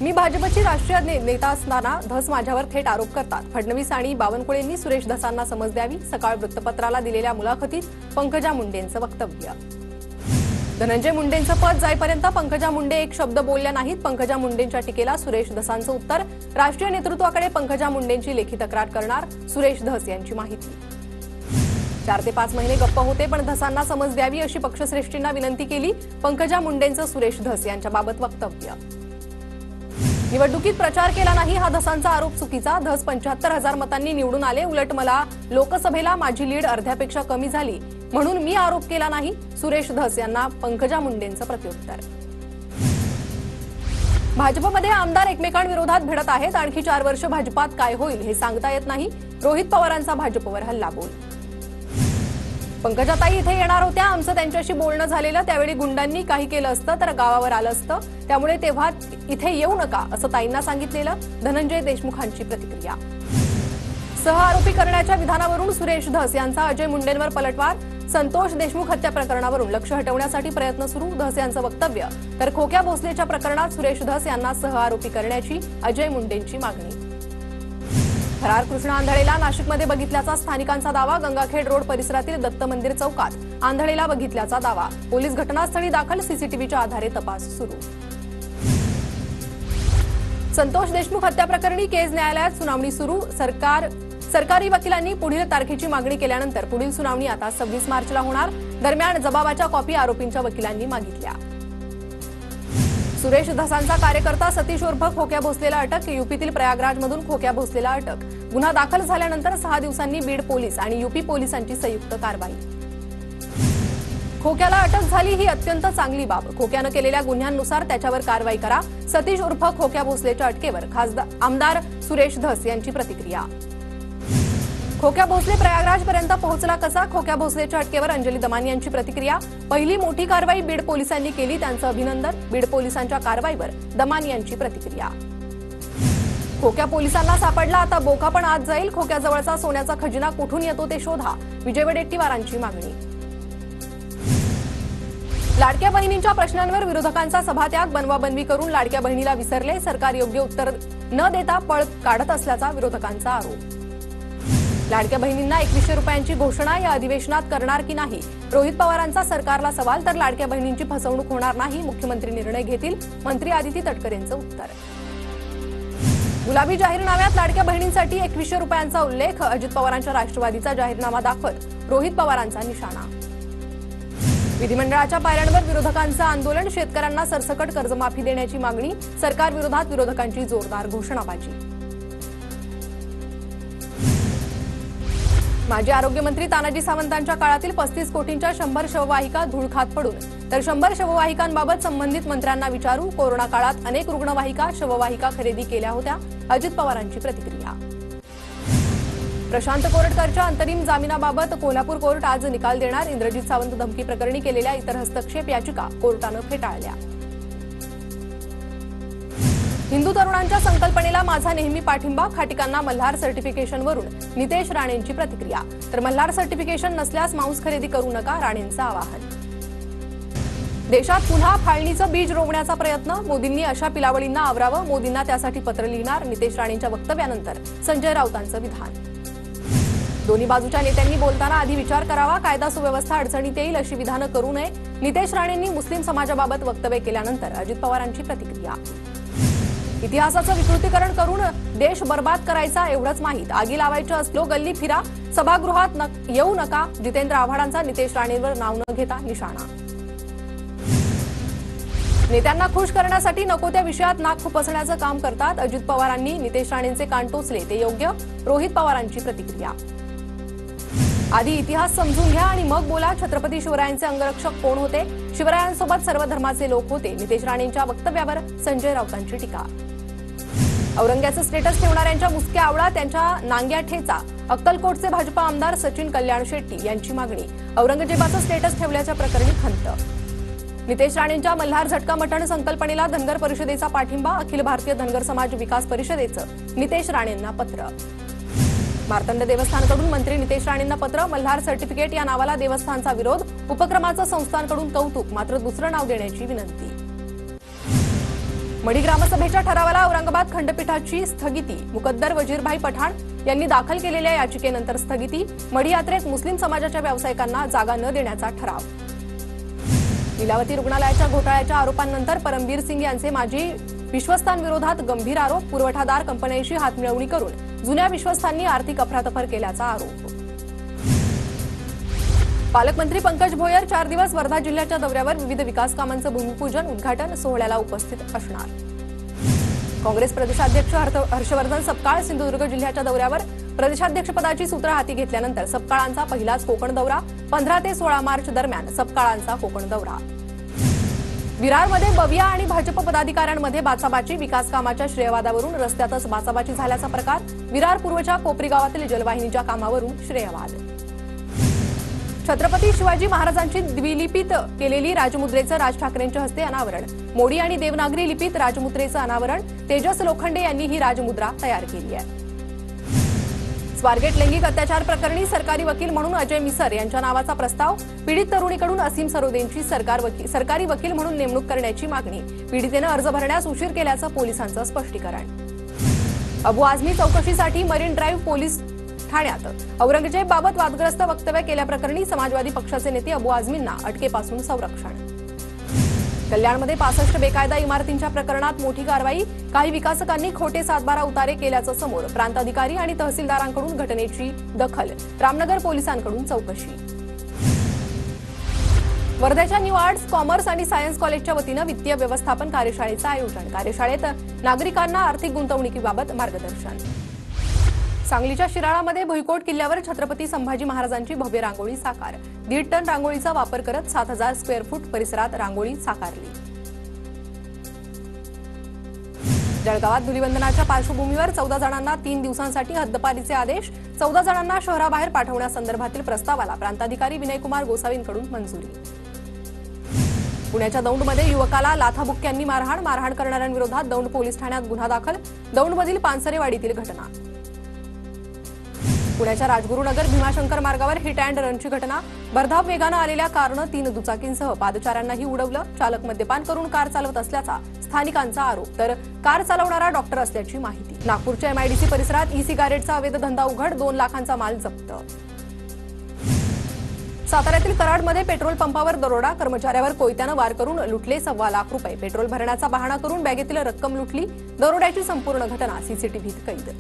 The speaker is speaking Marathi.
मी भाजपची राष्ट्रीय नेता असताना धस माझ्यावर थेट आरोप करतात. फडणवीस आणि बावनकुळेंनी सुरेश धसांना समज द्यावी. सकाळ वृत्तपत्राला दिलेल्या मुलाखतीत पंकजा मुंडेंचं वक्तव्य. धनंजय मुंडेंचं पद जाईपर्यंत पंकजा मुंडे एक शब्द बोलल्या नाहीत. पंकजा मुंडेंच्या टीकेला सुरेश धसांचं उत्तर. राष्ट्रीय नेतृत्वाकडे पंकजा मुंडेंची लेखी तक्रार करणार सुरेश धस यांची माहिती. 4 ते 5 महिने गप्प होते, पण धसांना समज द्यावी अशी पक्षश्रेष्ठींना विनंती केली. पंकजा मुंडेंचं सुरेश धस यांच्याबाबत वक्तव्य. निवडणुकीत प्रचार केला नाही हा धसांचा आरोप चुकीचा. धस 75,000 मतांनी निवडून आले. उलट मला लोकसभेला माझी लीड अर्ध्यापेक्षा कमी झाली म्हणून मी आरोप केला नाही. सुरेश धस यांना पंकजा मुंडेंचं प्रत्युत्तर. भाजपमध्ये आमदार एकमेकांविरोधात भिडत आहेत. आणखी 4 वर्ष भाजपात काय होईल हे सांगता येत नाही. रोहित पवारांचा भाजपवर हल्लाबोल. पंकजाताई इथे येणार होत्या. आमचं त्यांच्याशी बोलणं झालेलं. त्यावेळी गुंडांनी काही केलं असतं तर गावावर आलं असतं. त्यामुळे तेव्हा इथे येऊ नका असं ताईंना सांगितलेलं. धनंजय देशमुखांची प्रतिक्रिया. सहआरोपी करण्याच्या विधानावरून सुरेश धस यांचा अजय मुंडेंवर पलटवार. संतोष देशमुख हत्या प्रकरणावरून लक्ष हटवण्यासाठी प्रयत्न सुरू. धस यांचं वक्तव्य. तर खोक्या भोसलेच्या प्रकरणात सुरेश धस यांना सहआरोपी करण्याची अजय मुंडेंची मागणी. फरार कृष्णा आंधळेला नाशिकमध्ये बघितल्याचा स्थानिकांचा दावा. गंगाखेड रोड परिसरातील दत्त मंदिर चौकात आंधळेला बघितल्याचा दावा. पोलीस घटनास्थळी दाखल. सीसीटीव्हीच्या आधारे तपास सुरू. संतोष देशमुख हत्या प्रकरणी केज न्यायालयात सुनावणी सुरू. सरकारी वकिलांनी पुढील तारखेची मागणी केल्यानंतर पुढील सुनावणी आता 26 मार्चला होणार. दरम्यान जबाबाच्या कॉपी आरोपींच्या वकिलांनी मागितल्या. सुरेश धसांचा कार्यकर्ता सतीश उर्फ खोक्या भोसलेला अटक. यूपीतील प्रयागराजमधून खोक्या भोसलेला अटक. गुन्हा दाखल झाल्यानंतर 6 दिवसांनी बीड पोलीस आणि यूपी पोलिसांची संयुक्त कारवाई. खोक्याला अटक झाली ही अत्यंत चांगली बाब. खोक्यानं केलेल्या गुन्ह्यांनुसार त्याच्यावर कारवाई करा. सतीश उर्फ खोक्या भोसलेच्या अटकेवर आमदार सुरेश धस यांची प्रतिक्रिया. खोक्या भोसले प्रयागराजपर्यंत पोहोचला कसा? खोक्या भोसलेच्या अटकेवर अंजली दमानी यांची प्रतिक्रिया. पहिली मोठी कारवाई बीड पोलिसांनी केली, त्यांचं अभिनंदन. बीड पोलिसांच्या कारवाईवर दमानी यांची प्रतिक्रिया. खोक्या पोलिसांना सापडला, आता बोका पण आत जाईल. खोक्याजवळचा सोन्याचा खजिना कुठून येतो ते शोधा. विजय वडेट्टीवारांची मागणी. लाडक्या बहिणींच्या प्रश्नांवर विरोधकांचा सभात्याग. बनवाबनवी करून लाडक्या बहिणीला विसरले. सरकार योग्य उत्तर न देता पळ काढत असल्याचा विरोधकांचा आरोप. लाडक्या बहिणींना 2100 रुपयांची घोषणा या अधिवेशनात करणार की नाही? रोहित पवारांचा सरकारला सवाल. तर लाडक्या बहिणींची फसवणूक होणार नाही, मुख्यमंत्री निर्णय घेतील. मंत्री आदिती तटकरेंचं उत्तर. गुलाबी जाहीरनाम्यात लाडक्या बहिणींसाठी 2100 रुपयांचा उल्लेख. अजित पवारांच्या राष्ट्रवादीचा जाहीरनामा दाखवत रोहित पवारांचा निशाणा. विधिमंडळाच्या पायऱ्यांवर विरोधकांचं आंदोलन. शेतकऱ्यांना सरसकट कर्जमाफी देण्याची मागणी. सरकारविरोधात विरोधकांची जोरदार घोषणाबाजी. माजी आरोग्यमंत्री तानाजी सावंतांच्या काळातील 35 कोटींच्या 100 शववाहिका धूळ खात पडून. तर 100 शववाहिकांबाबत संबंधित मंत्र्यांना विचारू. कोरोना काळात अनेक रुग्णवाहिका शववाहिका खरेदी केल्या होत्या. अजित पवारांची प्रतिक्रिया. प्रशांत कोरटकरच्या अंतरिम जामिनाबाबत कोल्हापूर कोर्ट आज निकाल देणार. इंद्रजित सावंत धमकी प्रकरणी केलेल्या इतर हस्तक्षेप याचिका कोर्टानं फेटाळल्या. हिंदू तरुणांच्या संकल्पनेला माझा नेहमी पाठिंबा. खाटिकांना मल्हार सर्टिफिकेशनवरून नितेश राणेंची प्रतिक्रिया. तर मल्हार सर्टिफिकेशन नसल्यास मांस खरेदी करू नका, राणेंचं आवाहन. देशात पुन्हा फाळणीचं बीज रोवण्याचा प्रयत्न. मोदींनी अशा पिलावळींना आवरावं. मोदींना त्यासाठी पत्र लिहिणार. नितेश राणेंच्या वक्तव्यानंतर संजय राऊतांचं विधान. दोन्ही बाजूच्या नेत्यांनी बोलताना आधी विचार करावा. कायदा सुव्यवस्था अडचणीत येईल अशी विधानं करू नये. नितेश राणेंनी मुस्लिम समाजाबाबत वक्तव्य केल्यानंतर अजित पवारांची प्रतिक्रिया. इतिहासाचं विकृतीकरण करून देश बर्बाद करायचा एवढंच माहीत. आगी लावायचं असलो गल्ली फिरा. सभागृहात येऊ नका. जितेंद्र आव्हाडांचा नितेश राणेंवर नाव न घेता निशाणा. नेत्यांना खुश करण्यासाठी नको त्या विषयात नाक खुपसण्याचं काम करतात. अजित पवारांनी नितेश राणेंचे कान टोचले ते योग्य. रोहित पवारांची प्रतिक्रिया. आधी इतिहास समजून घ्या आणि मग बोला. छत्रपती शिवरायांचे अंगरक्षक कोण होते? शिवरायांसोबत सर्व धर्माचे लोक होते. नितेश राणेंच्या वक्तव्यावर संजय राऊतांची टीका. औरंग्याचं स्टेटस ठेवणाऱ्यांच्या मुसक्या आवळा, त्यांच्या नांग्या ठेचा. अक्कलकोटचे भाजपा आमदार सचिन कल्याण शेट्टी यांची मागणी. औरंगजेबाचं स्टेटस ठेवल्याच्या प्रकरणी खंत. नितेश राणेंच्या मल्हार झटका मटण संकल्पनेला धनगर परिषदेचा पाठिंबा. अखिल भारतीय धनगर समाज विकास परिषदेचं नितेश राणेंना पत्र. मार्तंड देवस्थानकडून मंत्री नितेश राणेंना पत्र. मल्हार सर्टिफिकेट या नावाला देवस्थानचा विरोध. उपक्रमाचं संस्थांकडून कौतुक, मात्र दुसरं नाव देण्याची विनंती. मढी ग्रामसभेच्या ठरावाला औरंगाबाद खंडपीठाची स्थगिती. मुकद्दर वजीरभाई पठाण यांनी दाखल केलेल्या याचिकेनंतर स्थगिती. मढी यात्रेत मुस्लिम समाजाच्या व्यावसायिकांना जागा न देण्याचा ठराव. लीलावती रुग्णालयाच्या घोटाळ्याच्या आरोपांनंतर परमबीर सिंग यांचे माजी विश्वस्तांविरोधात गंभीर आरोप. पुरवठादार कंपन्यांशी हातमिळवणी करून जुन्या विश्वस्तांनी आर्थिक अफरातफर केल्याचा आरोप. पालकमंत्री पंकज भोयर 4 दिवस वर्धा जिल्ह्याच्या दौऱ्यावर. विविध विकास कामांचं भूमिपूजन उद्घाटन सोहळ्याला उपस्थित असणार. काँग्रेस प्रदेशाध्यक्ष हर्षवर्धन सपकाळ सिंधुदुर्ग जिल्ह्याच्या दौऱ्यावर. प्रदेशाध्यक्षपदाची सूत्र हाती घेतल्यानंतर सपकाळांचा पहिलाच कोकण दौरा. 15 ते 16 मार्च दरम्यान सपकाळांचा कोकण दौरा. विरारमध्ये बविया आणि भाजप पदाधिकाऱ्यांमध्ये बाचाबाची. विकास कामाच्या श्रेयवादावरून रस्त्यातच बाचाबाची झाल्याचा प्रकार. विरार पूर्वच्या कोपरी गावातील जलवाहिनीच्या कामावरून श्रेयवाद. छत्रपती शिवाजी महाराजांची द्विलिपीत केलेली राजमुद्रेचं राज ठाकरेंच्या हस्ते अनावरण. मोडी आणि देवनागरी लिपीत राजमुद्रेचं अनावरण. तेजस लोखंडे यांनी ही राजमुद्रा तयार केली आहे. स्वारगेट लैंगिक अत्याचार प्रकरणी सरकारी वकील म्हणून अजय मिसर यांच्या नावाचा प्रस्ताव. पीडित तरुणीकडून असीम सरोदेंची सरकारी वकील म्हणून नेमणूक करण्याची मागणी. पीडितेनं अर्ज भरण्यास उशीर केल्याचं पोलिसांचं स्पष्टीकरण. अबू आझमी चौकशीसाठी मरीन ड्राईव्ह पोलीस ठाण्यात. औरंगजेबबाबत वादग्रस्त वक्तव्य केल्याप्रकरणी समाजवादी पक्षाचे नेते अबू आझमींना अटकेपासून संरक्षण. कल्याणमध्ये 65 बेकायदा इमारतींच्या प्रकरणात मोठी कारवाई. काही विकासकांनी खोटे 7/12 उतारे केल्याचं समोर. प्रांत अधिकारी आणि तहसीलदारांकडून घटनेची दखल. रामनगर पोलिसांकडून चौकशी. वर्ध्याच्या न्यू आर्ट्स कॉमर्स आणि सायन्स कॉलेजच्या वतीनं वित्तीय व्यवस्थापन कार्यशाळेचं आयोजन. कार्यशाळेत नागरिकांना आर्थिक गुंतवणुकीबाबत मार्गदर्शन. सांगलीच्या शिराळामध्ये भुईकोट किल्ल्यावर छत्रपती संभाजी महाराजांची भव्य रांगोळी साकार. 1.5 टन रांगोळीचा वापर करत 7000 स्क्वेअर फूट परिसरात रांगोळी साकारली. जळगावात धुलीवंदनाच्या पार्श्वभूमीवर 14 जणांना 3 दिवसांसाठी हद्दपारीचे आदेश. 14 जणांना शहराबाहेर पाठवण्यासंदर्भातील प्रस्तावाला प्रांताधिकारी विनयकुमार गोसावींकडून मंजुरी. पुण्याच्या दौंडमध्ये युवकाला लाथाबुक्क्यांनी मारहाण करणाऱ्यांविरोधात दौंड पोलीस ठाण्यात गुन्हा दाखल. दौंडमधील पानसरेवाडीतील घटना. पुण्याच्या राजगुरुनगर भीमाशंकर मार्गावर हिट अँड रनची घटना. भरधाव वेगानं आलेल्या कारनं 3 दुचाकींसह पादचाऱ्यांनाही उडवलं. चालक मद्यपान करून कार चालवत असल्याचा स्थानिकांचा आरोप. तर कार चालवणारा डॉक्टर असल्याची माहिती. नागपूरच्या एमआयडीसी परिसरात ई सिगारेटचा अवैध धंदा उघड. 2 लाखांचा माल जप्त. साताऱ्यातील कराडमध्ये पेट्रोल पंपावर दरोडा. कर्मचाऱ्यावर कोयत्यानं वार करून लुटले 1.25 लाख रुपये. पेट्रोल भरण्याचा बहाणा करून बॅगेतील रक्कम लुटली. दरोड्याची संपूर्ण घटना सीसीटीव्हीत कैद.